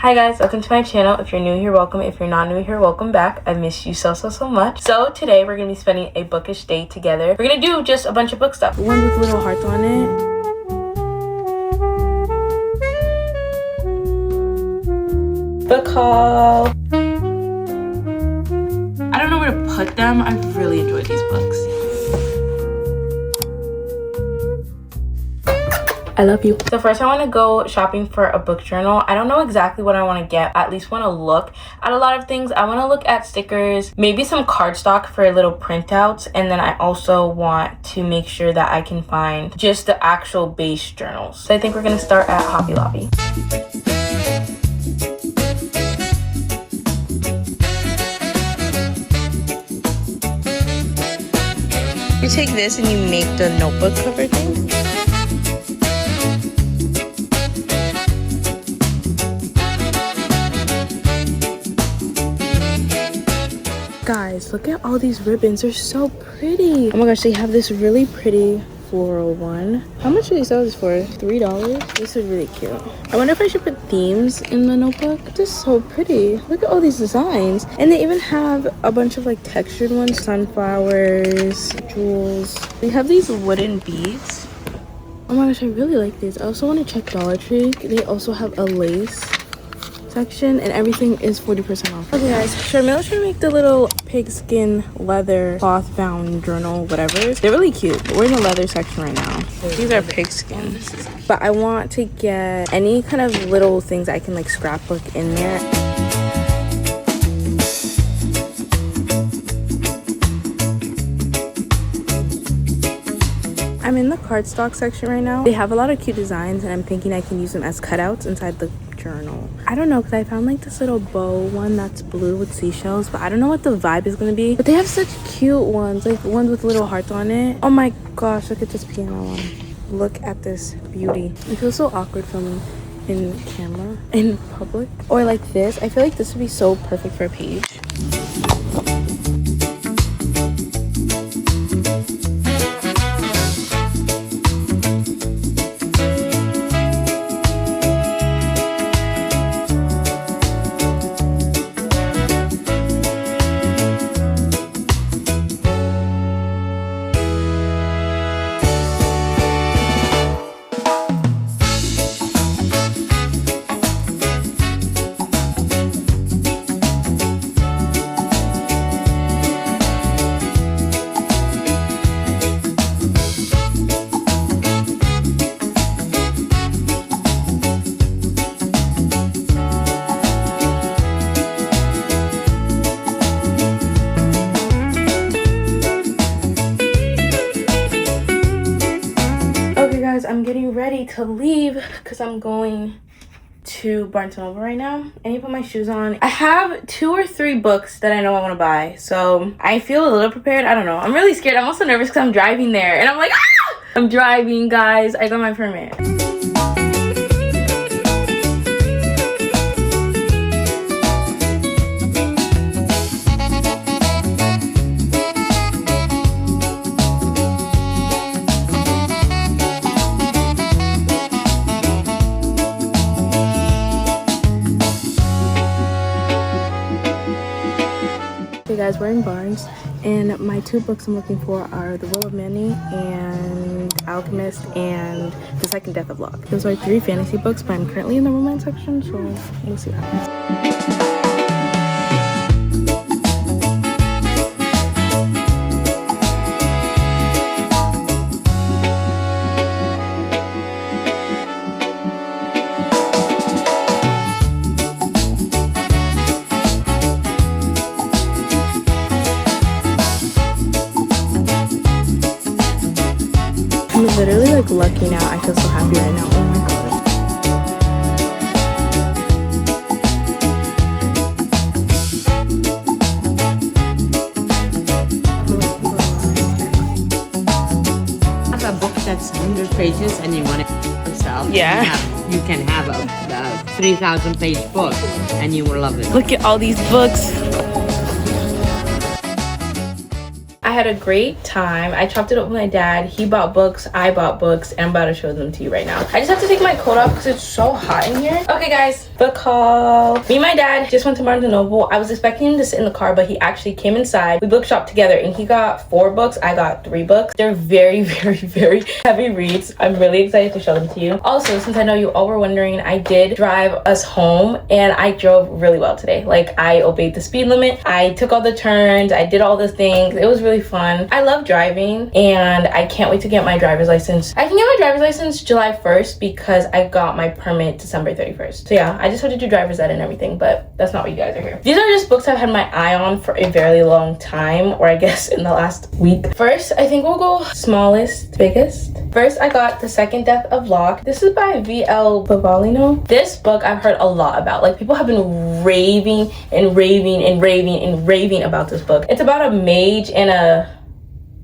Hi guys, welcome to my channel. If you're new here, welcome. If you're not new here, welcome back. I miss you so much. So today we're gonna be spending a bookish day together. We're gonna do just a bunch of book stuff. One with little hearts on it. Book haul. I don't know where to put them. I really enjoy these books. I love you. So first I want to go shopping for a book journal. I don't know exactly what I want to get. I at least want to look at a lot of things. I want to look at stickers, maybe some cardstock for little printouts, and then I also want to make sure that I can find just the actual base journals. So I think we're going to start at Hobby Lobby. You take this and you make the notebook cover thing. Guys, look at all these ribbons. They're so pretty. Oh my gosh, they have this really pretty floral one. How much do they sell this for? $3? This is really cute. I wonder if I should put themes in the notebook. This is so pretty. Look at all these designs. And they even have a bunch of like textured ones. Sunflowers, jewels. We have these wooden beads. Oh my gosh, I really like these. I also want to check Dollar Tree. They also have a lace section and everything is 40% off. Okay guys, Sharmila's trying to make the little pigskin leather cloth bound journal, whatever. They're really cute. We're in the leather section right now. These are pigskin. But I want to get any kind of little things I can like scrapbook in there. I'm in the cardstock section right now. They have a lot of cute designs and I'm thinking I can use them as cutouts inside the journal. I don't know, because I found like this little bow one that's blue with seashells, but I don't know what the vibe is going to be. But they have such cute ones, like ones with little hearts on it. Oh my gosh, look at this piano one. Look at this beauty. It feels so awkward filming in camera, in public. Or like this. I feel like this would be so perfect for a page. I'm getting ready to leave because I'm going to Barnes & Noble right now. I need to put my shoes on. I have 2 or 3 books that I know I want to buy, so I feel a little prepared. I don't know. I'm really scared. I'm also nervous because I'm driving there and I'm like, ah! I'm driving, guys. I got my permit. Hey guys, we're in Barnes and my 2 books I'm looking for are The Will of Many and Alchemist and The Second Death of Locke. Those are 3 fantasy books, but I'm currently in the romance section, so we'll see what happens. I'm literally like lucky now. I feel so happy right now. Oh my god. Have a book that's 100 pages and you want it yourself. Yeah. You can have a 3,000 page book and you will love it. Look at all these books. I had a great time. I chopped it up with my dad. He bought books, I bought books, and I'm about to show them to you right now. I just have to take my coat off because it's so hot in here. Okay guys, book haul. Me and my dad just went to Barnes & Noble. I was expecting him to sit in the car, but he actually came inside. We book shopped together and he got 4 books. I got 3 books. They're very, very, very heavy reads. I'm really excited to show them to you. Also, since I know you all were wondering, I did drive us home and I drove really well today. Like, I obeyed the speed limit. I took all the turns. I did all the things. It was really fun. I love driving and I can't wait to get my driver's license. I can get my driver's license July 1st because I got my permit December 31st. So yeah, I just have to do driver's ed and everything, but that's not what you guys are here. These are just books I've had my eye on for a very long time, or I guess in the last week. First, I think we'll go smallest, biggest. First, I got The Second Death of Locke. This is by V.L. Bavallino. This book I've heard a lot about. Like, people have been raving and raving and raving and raving about this book. It's about a mage and a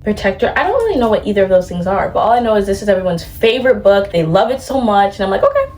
protector. I don't really know what either of those things are, but all I know is this is everyone's favorite book. They love it so much, and I'm like, okay,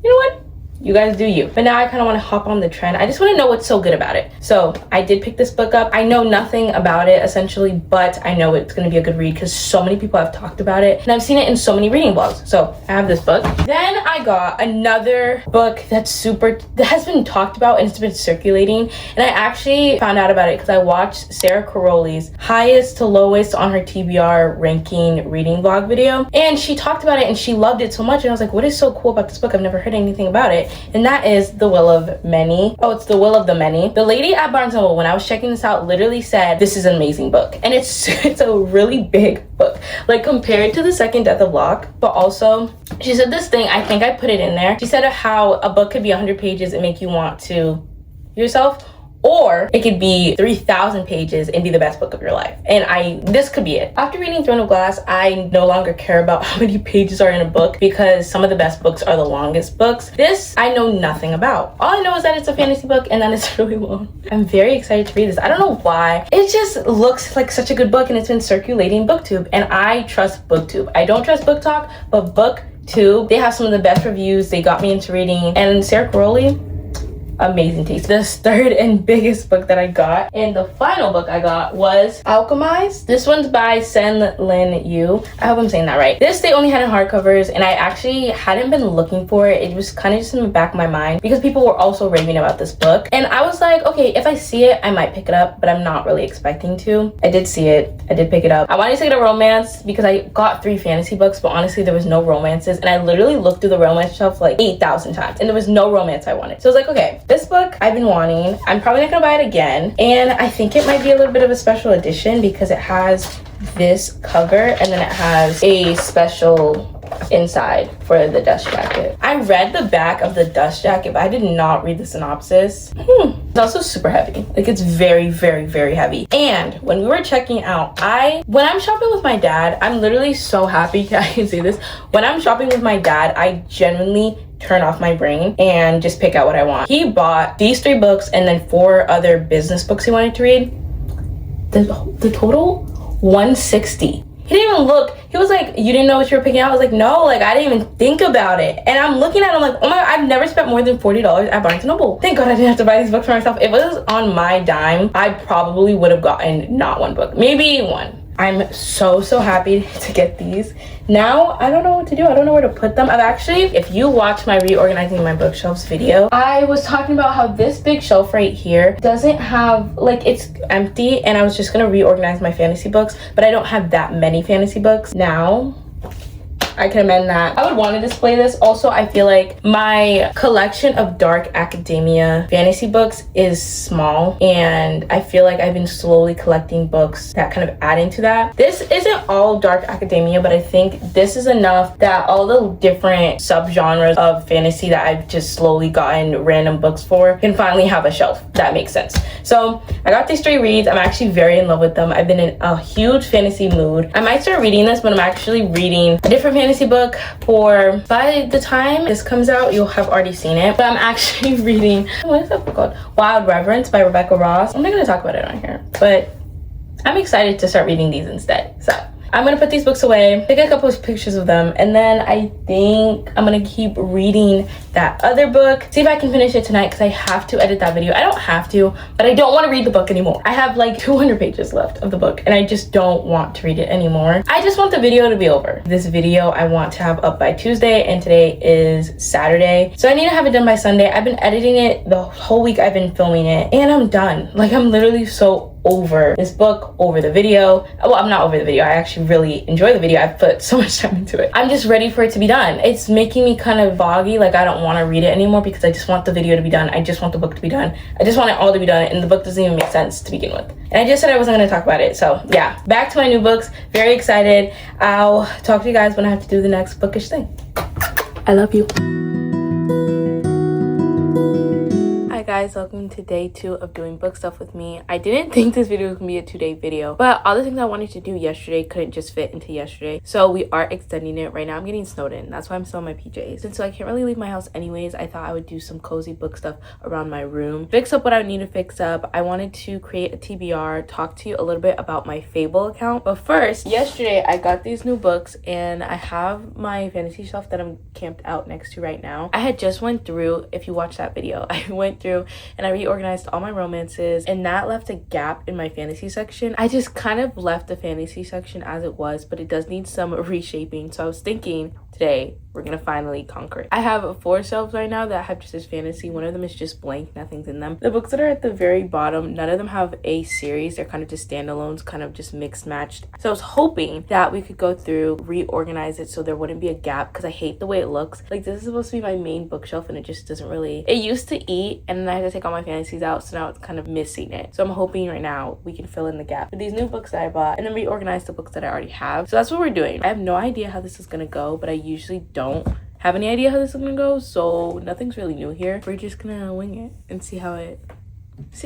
you know what? You guys do you. But now I kind of want to hop on the trend. I just want to know what's so good about it. So I did pick this book up. I know nothing about it essentially, but I know it's going to be a good read because so many people have talked about it and I've seen it in so many reading blogs. So I have this book. Then I got another book that has been talked about and it's been circulating. And I actually found out about it because I watched Sarah Caroli's highest to lowest on her TBR ranking reading vlog video. And she talked about it and she loved it so much. And I was like, what is so cool about this book? I've never heard anything about it. And that is The Will of Many. Oh, it's The Will of the Many. The lady at Barnes & Noble, when I was checking this out, literally said, this is an amazing book. And it's a really big book. Like, compared to The Second Death of Locke. But also, she said this thing, I think I put it in there. She said how a book could be 100 pages and make you want to yourself. Or it could be 3,000 pages and be the best book of your life. And this could be it. After reading Throne of Glass, I no longer care about how many pages are in a book because some of the best books are the longest books. This, I know nothing about. All I know is that it's a fantasy book and that it's really long. I'm very excited to read this. I don't know why. It just looks like such a good book and it's been circulating BookTube. And I trust BookTube. I don't trust Book Talk, but BookTube, they have some of the best reviews. They got me into reading. And Sarah Caroli, amazing taste. The third and biggest book that I got and the final book I got was Alchemized. This one's by Sen Lin Yu. I hope I'm saying that right. This they only had in hardcovers and I actually hadn't been looking for it. It was kind of just in the back of my mind because people were also raving about this book. And I was like, okay, if I see it, I might pick it up, but I'm not really expecting to. I did see it. I did pick it up. I wanted to get a romance because I got 3 fantasy books, but honestly, there was no romances. And I literally looked through the romance shelf like 8,000 times and there was no romance I wanted. So I was like, okay, this book I've been wanting. I'm probably not gonna buy it again. And I think it might be a little bit of a special edition because it has this cover and then it has a special inside for the dust jacket. I read the back of the dust jacket, but I did not read the synopsis. It's also super heavy. Like, it's very, very, very heavy. And when we were checking out, when I'm shopping with my dad, I'm literally so happy I can say this. When I'm shopping with my dad, I genuinely turn off my brain and just pick out what I want. He bought these 3 books and then 4 other business books he wanted to read. The total, $160. He didn't even look. He was like, you didn't know what you were picking out? I was like, no, like, I didn't even think about it. And I'm looking at him like, oh my God, I've never spent more than $40 at Barnes & Noble. Thank God I didn't have to buy these books for myself. If it was on my dime, I probably would have gotten not 1 book, maybe 1. I'm so happy to get these. Now, I don't know what to do. I don't know where to put them. I've actually, if you watch my Reorganizing My Bookshelves video, I was talking about how this big shelf right here doesn't have, like, it's empty and I was just gonna reorganize my fantasy books, but I don't have that many fantasy books. Now, I can amend that. I would want to display this. Also, I feel like my collection of dark academia fantasy books is small and I feel like I've been slowly collecting books that kind of add into that. This isn't all dark academia, but I think this is enough that all the different subgenres of fantasy that I've just slowly gotten random books for can finally have a shelf. That makes sense. So I got these 3 reads. I'm actually very in love with them. I've been in a huge fantasy mood. I might start reading this, but I'm actually reading a different fantasy book by the time this comes out, you'll have already seen it. But I'm actually reading, what is that book called? Wild Reverence by Rebecca Ross. I'm not gonna talk about it on here, but I'm excited to start reading these instead. So I'm gonna put these books away, take a couple of pictures of them, and then I think I'm gonna keep reading that other book, see if I can finish it tonight, because I have to edit that video. I don't have to, but I don't want to read the book anymore. I have like 200 pages left of the book, and I just don't want to read it anymore. I just want the video to be over. This video I want to have up by Tuesday, and today is Saturday, so I need to have it done by Sunday. I've been editing it the whole week. I've been filming it, and I'm done. Like, I'm literally so over this book, over the video. Well, I'm not over the video. I actually really enjoy the video. I've put so much time into it. I'm just ready for it to be done. It's making me kind of foggy. Like, I don't want to read it anymore because I just want the video to be done. I just want the book to be done. I just want it all to be done, and the book doesn't even make sense to begin with. And I just said I wasn't going to talk about it. So yeah, back to my new books. Very excited. I'll talk to you guys when I have to do the next bookish thing. I love you. Hi guys, welcome to day 2 of doing book stuff with me. I didn't think this video was gonna be a 2-day video, but all the things I wanted to do yesterday couldn't just fit into yesterday, so we are extending it. Right now I'm getting snowed in. That's why I'm still in my PJs, and so I can't really leave my house anyways. I thought I would do some cozy book stuff around my room, fix up what I need to fix up. I wanted to create a TBR, talk to you a little bit about my Fable account. But first, yesterday I got these new books, and I have my fantasy shelf that I'm camped out next to right now. I had just went through, if you watched that video, I went through and I reorganized all my romances, and that left a gap in my fantasy section. I just kind of left the fantasy section as it was, but it does need some reshaping. So I was thinking today we're gonna finally conquer it. I have 4 shelves right now that have just this fantasy. One of them is just blank, nothing's in them. The books that are at the very bottom, none of them have a series. They're kind of just standalones, kind of just mixed matched. So I was hoping that we could go through, reorganize it so there wouldn't be a gap, because I hate the way it looks. Like, this is supposed to be my main bookshelf, and it just doesn't really, it used to eat, and then I had to take all my fantasies out, so now it's kind of missing it. So I'm hoping right now we can fill in the gap with these new books that I bought, and then reorganize the books that I already have. So that's what we're doing. I have no idea how this is gonna go, but I usually don't have any idea how this is gonna go, so nothing's really new here. We're just gonna wing it and see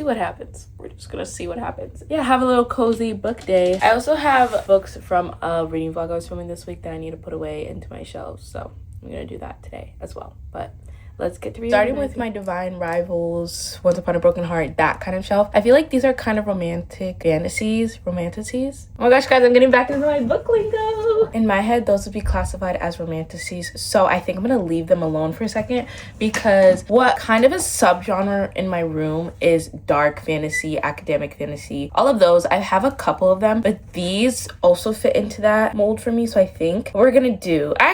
what happens. We're just gonna see what happens. Yeah, have a little cozy book day. I also have books from a reading vlog I was filming this week that I need to put away into my shelves, so I'm gonna do that today as well. But let's get to reading. Starting with my Divine Rivals, Once Upon a Broken Heart, that kind of shelf. I feel like these are kind of romantic fantasies. Oh my gosh, guys, I'm getting back into my book lingo. In my head, those would be classified as romantasies, so I think I'm gonna leave them alone for a second, because what kind of a subgenre in my room is dark fantasy, academic fantasy, all of those. I have a couple of them, but these also fit into that mold for me. So I think what we're gonna do, I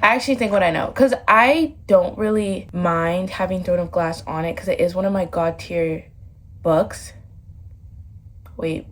actually think what I know, because I don't really mind having Throne of Glass on it, because it is one of my god tier books. Wait,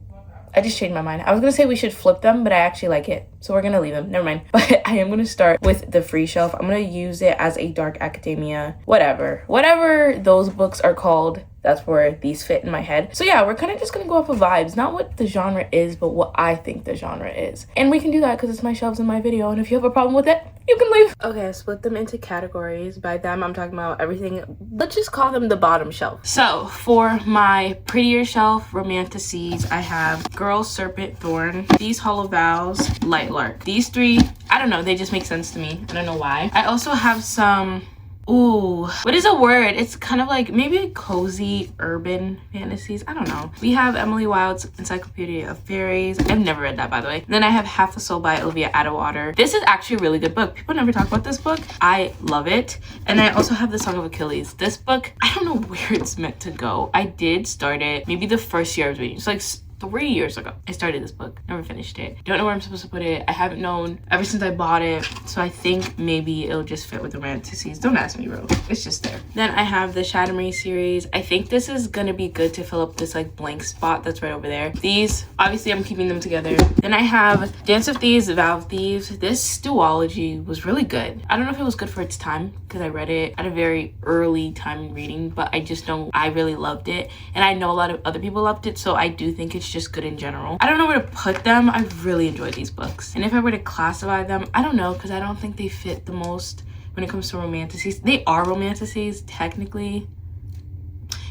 I just changed my mind. I was gonna say we should flip them, but I actually like it, so we're gonna leave them. Never mind. But I am gonna start with the free shelf. I'm gonna use it as a dark academia, whatever those books are called. That's where these fit in my head. So yeah, we're kind of just gonna go off of vibes, not what the genre is, but what I think the genre is. And we can do that because it's my shelves in my video, and if you have a problem with it, you can leave. Okay, I split them into categories. By them, I'm talking about everything. Let's just call them the bottom shelf. So for my prettier shelf, romantasies, I have Girl, Serpent, Thorn, These Hollow Vows, Light Lark. These 3, I don't know, they just make sense to me. I don't know why. I also have some, ooh, what is a word? It's kind of like maybe a cozy urban fantasies. I don't know. We have Emily Wilde's Encyclopedia of Fairies. I've never read that, by the way. And then I have Half a Soul by Olivia Atwater. This is actually a really good book. People never talk about this book. I love it. And I also have The Song of Achilles. This book, I don't know where it's meant to go. I did start it maybe the first year I was reading. It's like 3 years ago I started this book, never finished it. Don't know where I'm supposed to put it. I haven't known ever since I bought it, so I think maybe it'll just fit with the romantasies. Don't ask me, bro, it's just there. Then I have the Shadow series. I think this is gonna be good to fill up this like blank spot that's right over there. These, obviously I'm keeping them together. Then I have Dance of Thieves, Vow of Thieves. This duology was really good. I don't know if it was good for its time, because I read it at a very early time in reading, but I just know I really loved it, and I know a lot of other people loved it, so I do think it's just good in general. I don't know where to put them. I really enjoyed these books, and if I were to classify them, I don't know, because I don't think they fit the most when it comes to romantasies. They are romantasies technically.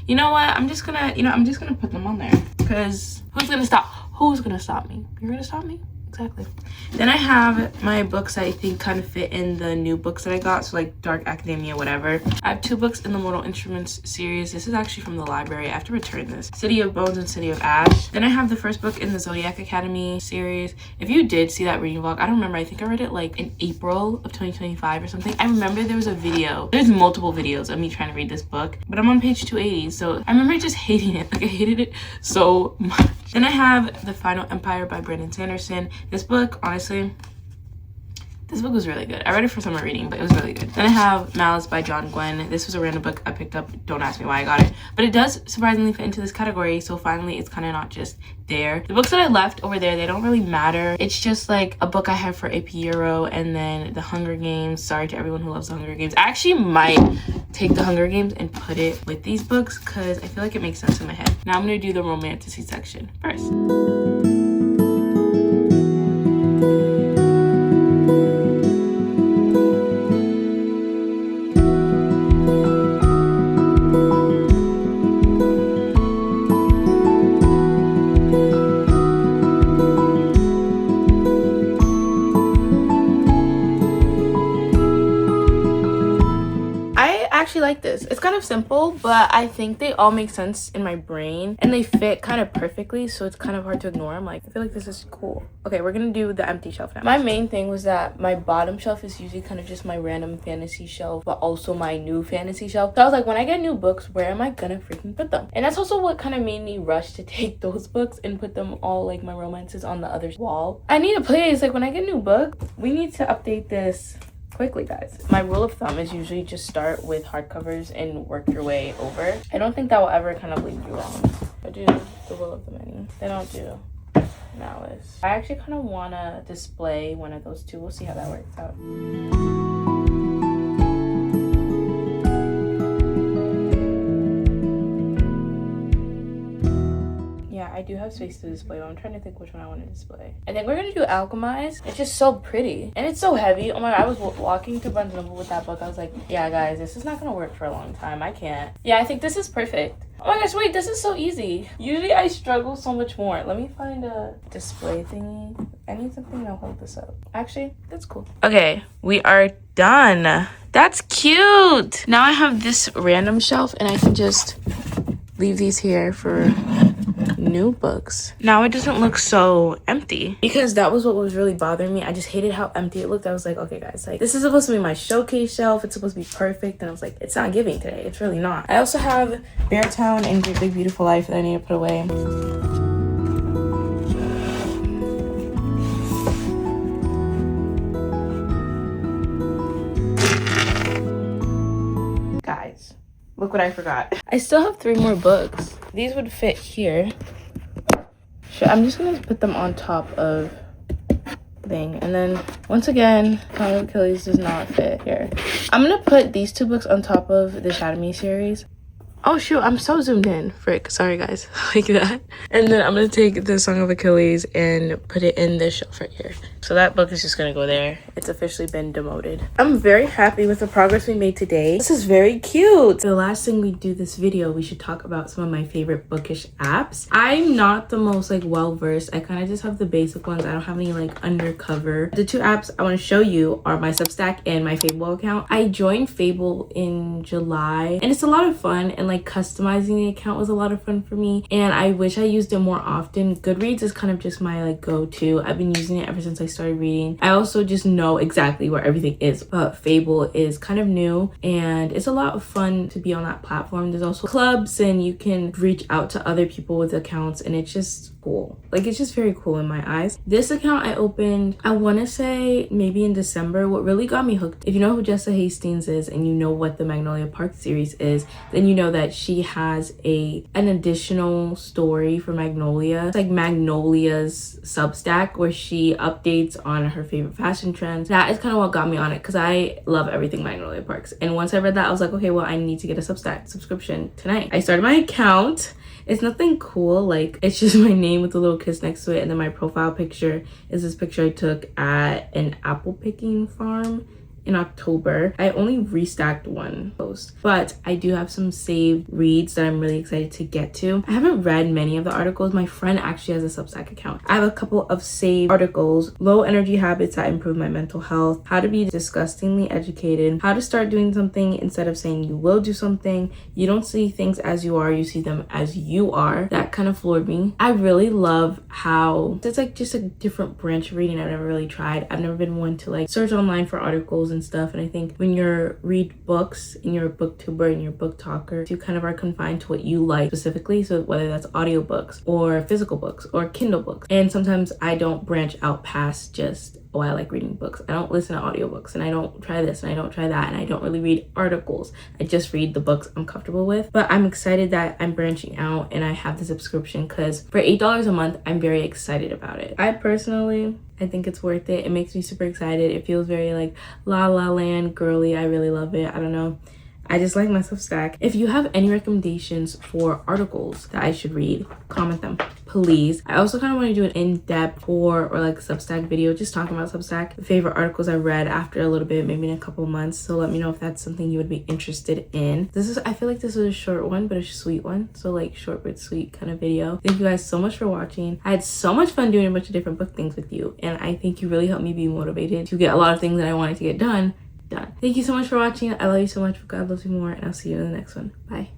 You know what, I'm just gonna put them on there, because who's gonna stop me? You're gonna stop me? exactly. Then I have my books that I think kind of fit in the new books that I got, so like dark academia, whatever. I have 2 books in the Mortal Instruments series. This is actually from the library. I have to return this. City of Bones and City of Ash. Then I have the first book in the Zodiac Academy series. If you did see that reading vlog, I don't remember. I think I read it like in April of 2025 or something. I remember there was a video. There's multiple videos of me trying to read this book, but I'm on page 280, so I remember just hating it. Like, I hated it so much. Then I have The Final Empire by Brandon Sanderson. This book, honestly, this book was really good. I read it for summer reading, but it was really good. Then I have Malice by John Gwen. This was a random book I picked up. Don't ask me why I got it, but it does surprisingly fit into this category, so finally it's kind of not just there. The books that I left over there, they don't really matter. It's just like a book I have for AP Euro, and then The Hunger Games. Sorry to everyone who loves The Hunger Games. I actually might take The Hunger Games and put it with these books because I feel like it makes sense in my head. Now I'm gonna do the romantasy section first. Like this, it's kind of simple, but I think they all make sense in my brain and they fit kind of perfectly, so it's kind of hard to ignore. I'm like, I feel like this is cool. Okay, we're gonna do the empty shelf now. My main thing was that my bottom shelf is usually kind of just my random fantasy shelf, but also my new fantasy shelf. So I was like, when I get new books, where am I gonna freaking put them? And that's also what kind of made me rush to take those books and put them all, like my romances, on the other wall. I need a place. Like, when I get new books, we need to update this quickly, guys. My rule of thumb is usually just start with hardcovers and work your way over. I don't think that will ever kind of lead you wrong. I do The Will of the Many. They don't do Malice. I actually kind of want to display one of those 2. We'll see how that works out. I do have space to display, but I'm trying to think which one I want to display. I think we're gonna do Alchemize. It's just so pretty and it's so heavy. Oh my god, I was walking to Barnes & Noble with that book. I was like, yeah guys, this is not gonna work for a long time. I can't. Yeah, I think this is perfect. Oh my gosh, wait, this is so easy. Usually I struggle so much more. Let me find a display thingy. I need something that'll hold this up. Actually, that's cool. Okay, we are done. That's cute. Now I have this random shelf and I can just leave these here for new books. Now it doesn't look so empty, because that was what was really bothering me. I just hated how empty it looked. I was like, okay guys, like, this is supposed to be my showcase shelf. It's supposed to be perfect, and I was like, it's not giving today. It's really not. I also have Beartown and Great Big Beautiful Life that I need to put away. Guys, look what I forgot. I still have 3 more books. These would fit here. I'm just gonna put them on top of thing, and then once again, Power of Achilles does not fit here. I'm gonna put these 2 books on top of the Academy series. Oh shoot, I'm so zoomed in. Frick, sorry guys. Like that. And then I'm gonna take the Song of Achilles and put it in this shelf right here. So that book is just gonna go there. It's officially been demoted. I'm very happy with the progress we made today. This is very cute. The last thing we do this video, we should talk about some of my favorite Bookish apps. I'm not the most like well-versed. I kind of just have the basic ones. I don't have any like undercover. The 2 apps I want to show you are my Substack and my Fable account. I joined Fable in July and it's a lot of fun, and like customizing the account was a lot of fun for me, and I wish I used it more often. Goodreads is kind of just my like go-to. I've been using it ever since I started reading. I also just know exactly where everything is, but Fable is kind of new and it's a lot of fun to be on that platform. There's also clubs and you can reach out to other people with accounts, and it's just cool. Like, it's just very cool in my eyes. This account I opened, I want to say maybe in December. What really got me hooked, if you know who Jessa Hastings is and you know what the Magnolia Park series is, then you know that she has an additional story for Magnolia. It's like Magnolia's Substack, where she updates on her favorite fashion trends. That is kind of what got me on it, because I love everything Magnolia Parks. And once I read that, I was like, okay, well, I need to get a Substack subscription tonight. I started my account. It's nothing cool, like it's just my name with a little kiss next to it, and then my profile picture is this picture I took at an apple picking farm in October. I only restacked one post, but I do have some saved reads that I'm really excited to get to. I haven't read many of the articles. My friend actually has a Substack account. I have a couple of saved articles: low energy habits that improve my mental health, how to be disgustingly educated, how to start doing something instead of saying you will do something, you don't see things as you are, you see them as you are. That kind of floored me. I really love how it's like just a different branch of reading I've never really tried. I've never been one to like search online for articles and stuff, and I think when you're read books and you're a booktuber and you're a book talker, you kind of are confined to what you like specifically. So whether that's audiobooks or physical books or Kindle books, and sometimes I don't branch out past just, oh, I like reading books. I don't listen to audiobooks, and I don't try this and I don't try that, and I don't really read articles. I just read the books I'm comfortable with. But I'm excited that I'm branching out and I have the subscription, because for $8 a month, I'm very excited about it. I think it's worth it. It makes me super excited. It feels very like La La Land girly. I really love it. I don't know. I just like my Substack. If you have any recommendations for articles that I should read, comment them, please. I also kind of want to do an in-depth or like Substack video, just talking about Substack, the favorite articles I read after a little bit, maybe in a couple months. So let me know if that's something you would be interested in. I feel like this was a short one, but a sweet one. So like short but sweet kind of video. Thank you guys so much for watching. I had so much fun doing a bunch of different book things with you, and I think you really helped me be motivated to get a lot of things that I wanted to get done. Thank you so much for watching. I love you so much. God loves you more, and I'll see you in the next one. Bye.